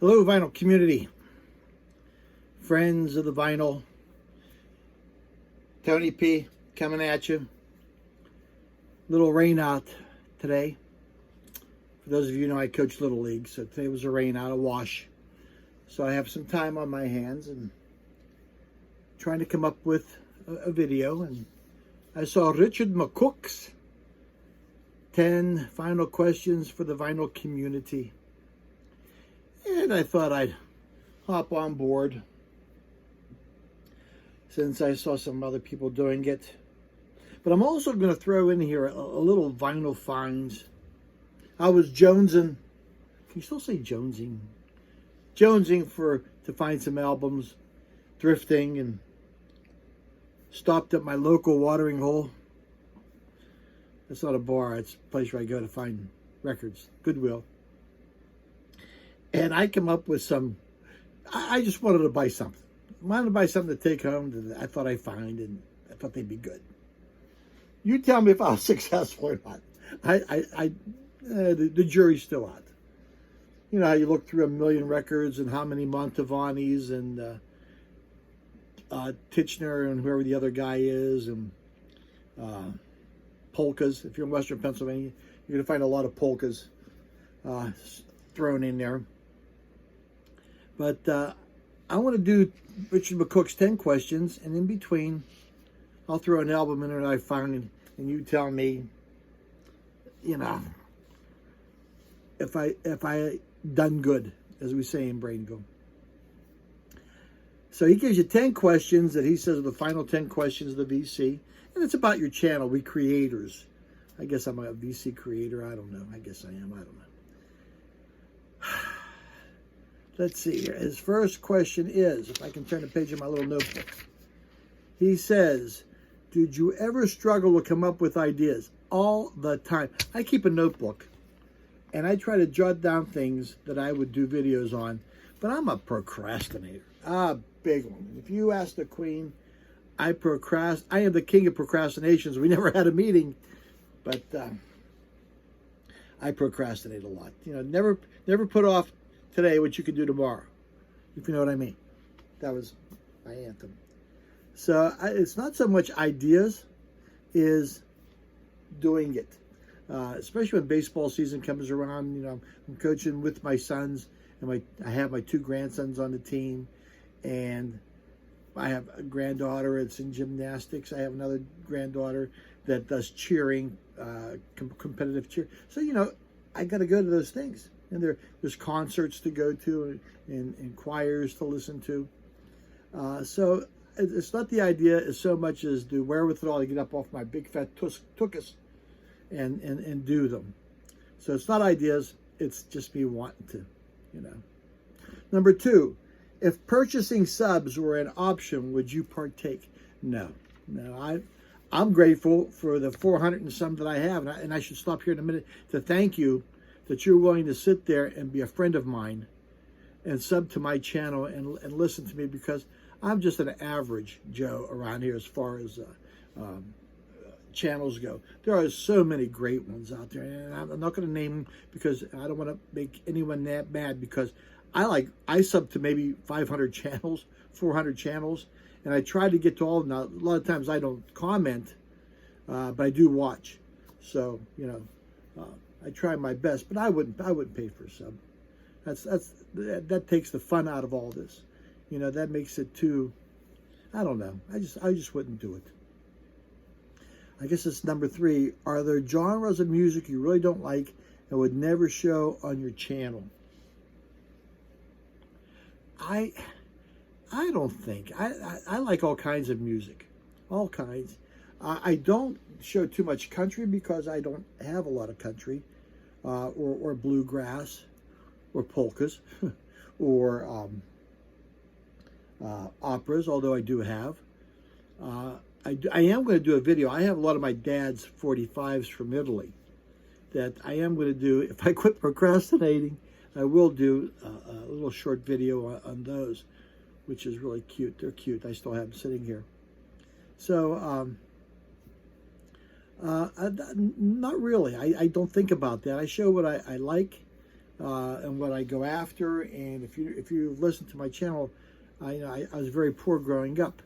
Hello, vinyl community, friends of the vinyl. Tony P coming at you. Little rain out today. For those of you who know, I coach Little League, so today was a rain out, a wash. So I have some time on my hands and trying to come up with a video. And I saw Richard McCooks, 10 final questions for the vinyl community. And I thought I'd hop on board since I saw some other people doing it. But I'm also going to throw in here a little vinyl finds. I was jonesing. Can you still say jonesing? Jonesing to find some albums, thrifting, and stopped at my local watering hole. It's not a bar. It's a place where I go to find records. Goodwill. And I come up with some, I just wanted to buy something. I wanted to buy something to take home that I thought I'd find, and I thought they'd be good. You tell me if I was successful or not. The jury's still out. You know how you look through a million records and how many Montevani's and Titchener and whoever the other guy is, and polkas. If you're in Western Pennsylvania, you're going to find a lot of polkas thrown in there. But I want to do Richard McCooks' 10 questions, and in between, I'll throw an album in there that I found, and you tell me, you know, if I done good, as we say in Bradenville. So he gives you 10 questions that he says are the final 10 questions of the VC, and it's about your channel. We creators. I guess I'm a VC creator. I don't know. I guess I am. I don't know. Let's see here. His first question is, if I can turn the page of my little notebook. He says, did you ever struggle to come up with ideas? All the time. I keep a notebook, and I try to jot down things that I would do videos on, but I'm a procrastinator. Big one. If you ask the Queen, I am the king of procrastinations. We never had a meeting, but I procrastinate a lot. You know, never put off today what you could do tomorrow, if you know what I mean. That was my anthem. So it's not so much ideas, is doing it. Especially when baseball season comes around. You know, I'm coaching with my sons, and I have my 2 grandsons on the team, and I have a granddaughter that's in gymnastics. I have another granddaughter that does cheering, competitive cheer. So, you know, I got to go to those things. And there's concerts to go to and choirs to listen to. So it's not the idea as so much as the wherewithal to get up off my big fat tuchus and do them. So it's not ideas. It's just me wanting to, you know. Number 2, if purchasing subs were an option, would you partake? No. I'm grateful for the 400 and some that I have. And I should stop here in a minute to thank you that you're willing to sit there and be a friend of mine and sub to my channel and listen to me, because I'm just an average Joe around here as far as channels go. There are so many great ones out there, and I'm not going to name them because I don't want to make anyone that mad, because I sub to maybe 500 channels, 400 channels, and I try to get to all of them. Now, a lot of times I don't comment, but I do watch. So, you know, I try my best, but I wouldn't pay for a sub. That takes the fun out of all this. You know, that makes it too, I don't know. I just wouldn't do it. I guess it's number 3. Are there genres of music you really don't like and would never show on your channel? I don't think. I like all kinds of music. All kinds. I don't show too much country because I don't have a lot of country, or bluegrass, or polkas, or operas, although I do have. I am going to do a video. I have a lot of my dad's 45s from Italy that I am going to do. If I quit procrastinating, I will do a little short video on those, which is really cute. They're cute. I still have them sitting here. So, not really. I don't think about that. I show what I like. and what I go after. And if you listen to my channel, I was very poor growing up,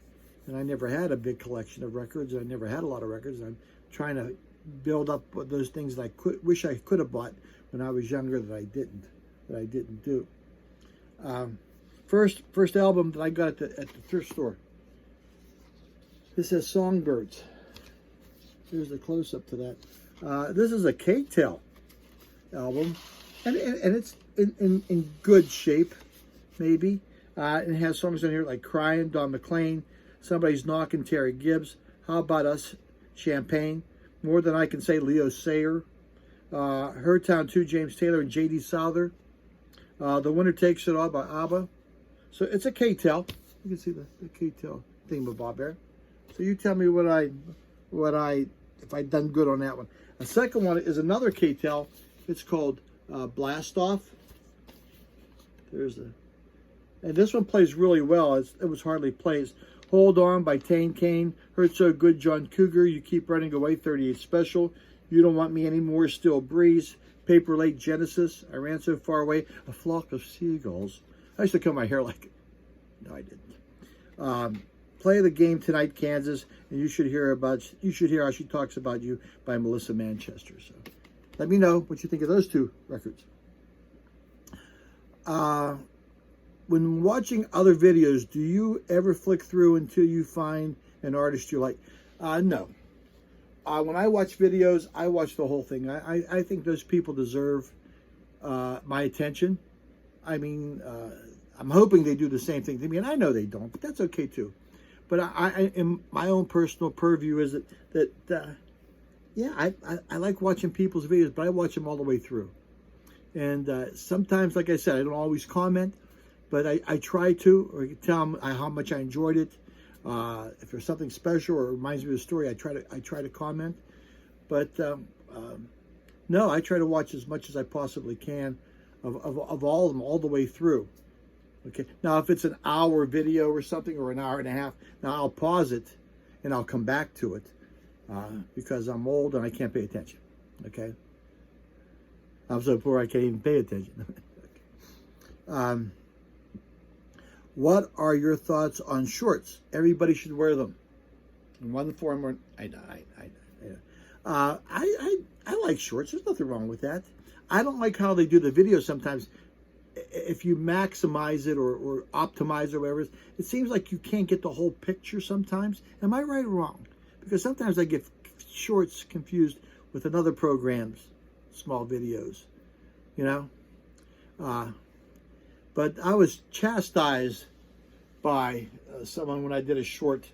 and I never had a big collection of records. I never had a lot of records. I'm trying to build up those things that I wish I could have bought when I was younger that I didn't do. First album that I got at the thrift store. This has Songbirds. Here's the close-up to that. This is a K-Tel album, and it's in good shape, maybe. It has songs on here like Crying, Don McLean, Somebody's Knocking, Terry Gibbs, How About Us, Champagne, More Than I Can Say, Leo Sayer, Her Town 2, James Taylor and J.D. Souther, The Winner Takes It All by ABBA. So it's a K-Tel. You can see the K-Tel thingamabob there. So you tell me if I've done good on that one. The second one is another K-Tel. It's called Blast Off. And this one plays really well. It was hardly plays. Hold On by Tane Kane. Hurt So Good, John Cougar. You Keep Running Away, 38 Special. You Don't Want Me Anymore, Still Breeze. Paper Lake, Genesis. I Ran So Far Away, A Flock of Seagulls. I used to cut my hair like it. No, I didn't. Play the Game Tonight, Kansas. And you should hear how she talks about you by Melissa Manchester. So let me know what you think of those two records. When watching other videos, do you ever flick through until you find an artist you like? No. When I watch videos, I watch the whole thing. I think those people deserve my attention. I mean, I'm hoping they do the same thing to me, and I know they don't, but that's okay too. But I in my own personal purview is that yeah, I like watching people's videos, but I watch them all the way through. And sometimes, like I said, I don't always comment, but I try to, or tell them how much I enjoyed it. If there's something special or reminds me of a story, I try to comment. But no, I try to watch as much as I possibly can of all of them all the way through. Okay. Now, if it's an hour video or something, or an hour and a half, now I'll pause it and I'll come back to it because I'm old and I can't pay attention. Okay. I'm so poor I can't even pay attention. Okay. What are your thoughts on shorts? Everybody should wear them in one form or I like shorts. There's nothing wrong with that. I don't like how they do the video sometimes. If you maximize it or optimize it or whatever, it seems like you can't get the whole picture sometimes. Am I right or wrong? Because sometimes I get shorts confused with another program's small videos, you know. But I was chastised by someone when I did a short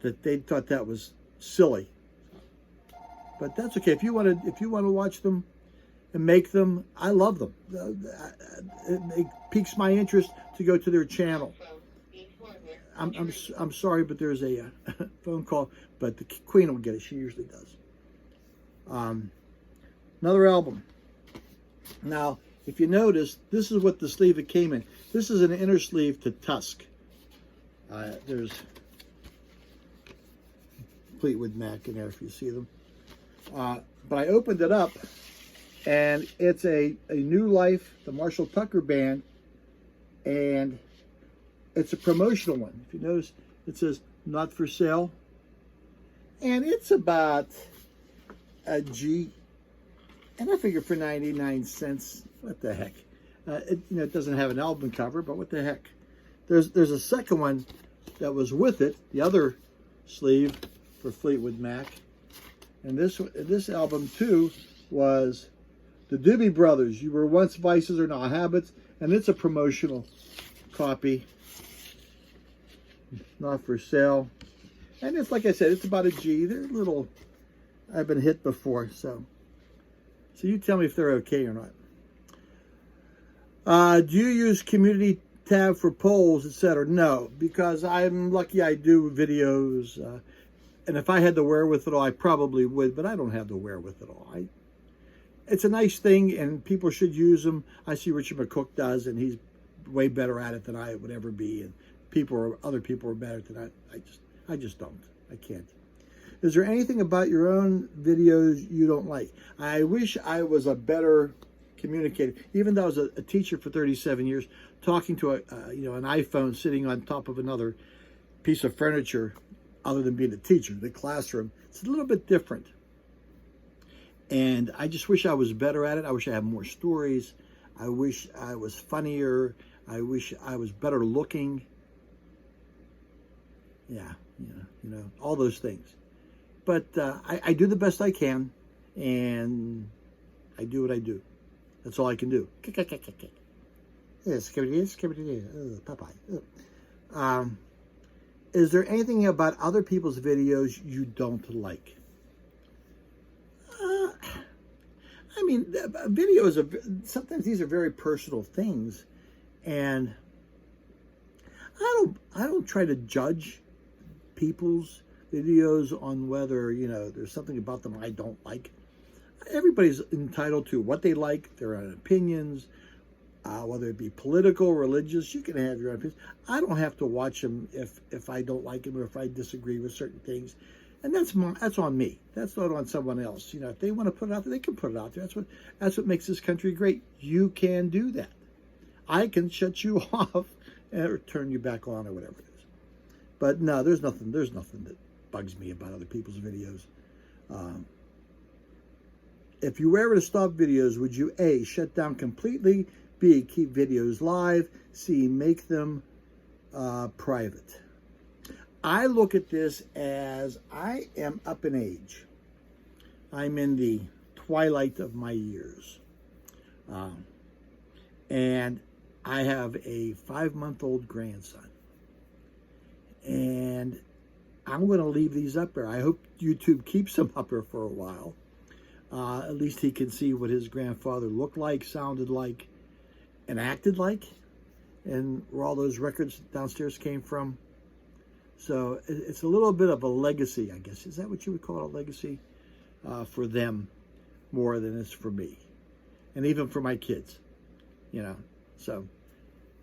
that they thought that was silly. But that's okay. If you want to watch them and make them, I love them. It piques my interest to go to their channel. I'm sorry, but there's a phone call. But the Queen will get it. She usually does. Another album. Now, if you notice, this is what the sleeve it came in. This is an inner sleeve to Tusk. There's Fleetwood Mac in there if you see them. But I opened it up, and it's a New Life, the Marshall Tucker Band, and it's a promotional one. If you notice, it says not for sale, and it's about a G, and I figure for 99 cents, what the heck? It doesn't have an album cover, but what the heck? There's a second one that was with it, the other sleeve for Fleetwood Mac, and this album too was the Doobie Brothers. You Were Once Vices Are Now Habits, and it's a promotional copy, not for sale. And it's like I said, it's about a G. They're little. I've been hit before, so you tell me if they're okay or not. Do you use community tab for polls, etc.? No, because I'm lucky I do videos, and if I had the wherewithal, I probably would, but I don't have the wherewithal. It's a nice thing, and people should use them. I see Richard McCooks does, and he's way better at it than I would ever be, and other people are better than I just don't. I can't. Is there anything about your own videos you don't like? I wish I was a better communicating. Even though I was a teacher for 37 years, talking to an iPhone sitting on top of another piece of furniture, other than being a teacher, the classroom, it's a little bit different. And I just wish I was better at it. I wish I had more stories. I wish I was funnier. I wish I was better looking. Yeah, all those things. But I do the best I can, and I do what I do. That's all I can do. Yes, Popeye. Is there anything about other people's videos you don't like? I mean, videos sometimes these are very personal things, and I don't try to judge people's videos on whether there's something about them I don't like. Everybody's entitled to what they like, their own opinions, whether it be political, religious. You can have your own opinions. I don't have to watch them if I don't like them or if I disagree with certain things. And that's on me. That's not on someone else. If they want to put it out there, they can put it out there. That's what makes this country great. You can do that. I can shut you off or turn you back on or whatever it is. But no, there's nothing that bugs me about other people's videos. If you were ever to stop videos, would you A, shut down completely, B, keep videos live, C, make them private? I look at this as I am up in age. I'm in the twilight of my years. And I have a 5-month-old grandson. And I'm going to leave these up there. I hope YouTube keeps them up there for a while. At least he can see what his grandfather looked like, sounded like, and acted like, and where all those records downstairs came from. So it's a little bit of a legacy, I guess. Is that what you would call it, a legacy? For them more than it's for me. And even for my kids, So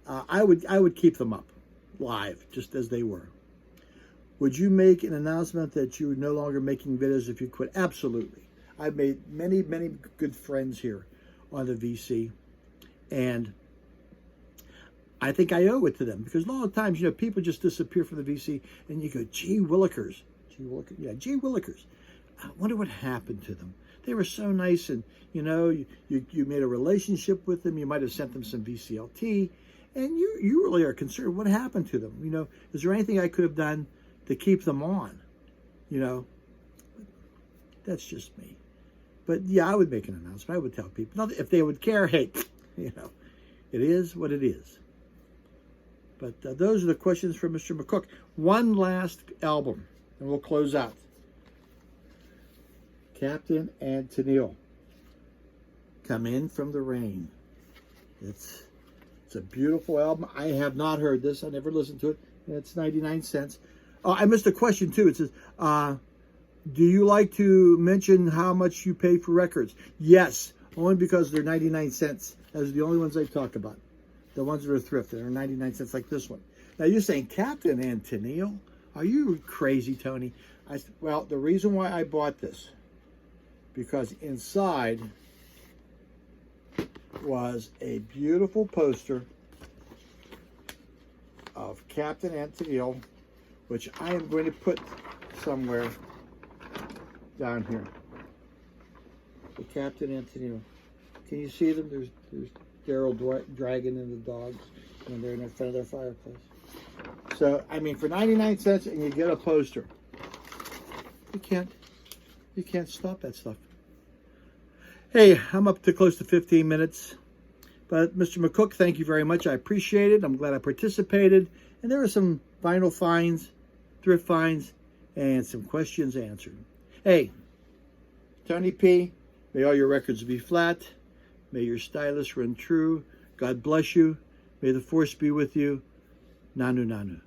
I would keep them up live, just as they were. Would you make an announcement that you're no longer making videos if you quit? Absolutely. I've made many, many good friends here on the VC. And I think I owe it to them, because a lot of times, people just disappear from the VC and you go, gee willikers. Gee willikers. I wonder what happened to them. They were so nice, and, you made a relationship with them. You might have sent them some VCLT, and you really are concerned. What happened to them? Is there anything I could have done to keep them on? That's just me. But yeah, I would make an announcement. I would tell people. Not if they would care, hey, it is what it is. But those are the questions for Mr. McCook. One last album, and we'll close out. Captain and Tennille, Come In From the Rain. It's a beautiful album. I have not heard this. I never listened to it. It's 99 cents. Oh, I missed a question, too. It says, do you like to mention how much you pay for records? Yes, only because they're 99 cents. Those are the only ones I talk about. The ones that are thrift, that are 99 cents like this one. Now, you're saying Captain and Tennille? Are you crazy, Tony? Well, the reason why I bought this, because inside was a beautiful poster of Captain and Tennille, which I am going to put somewhere down here. The Captain and Tennille. Can you see them? There's Daryl Dragon and the dogs when they're in front of their fireplace. So, I mean, for 99 cents and you get a poster. You can't stop that stuff. Hey, I'm up to close to 15 minutes. But Mr. McCook, thank you very much. I appreciate it. I'm glad I participated. And there were some vinyl finds, thrift finds, and some questions answered. Hey, Tony P., may all your records be flat. May your stylus run true. God bless you. May the force be with you. Nanu Nanu.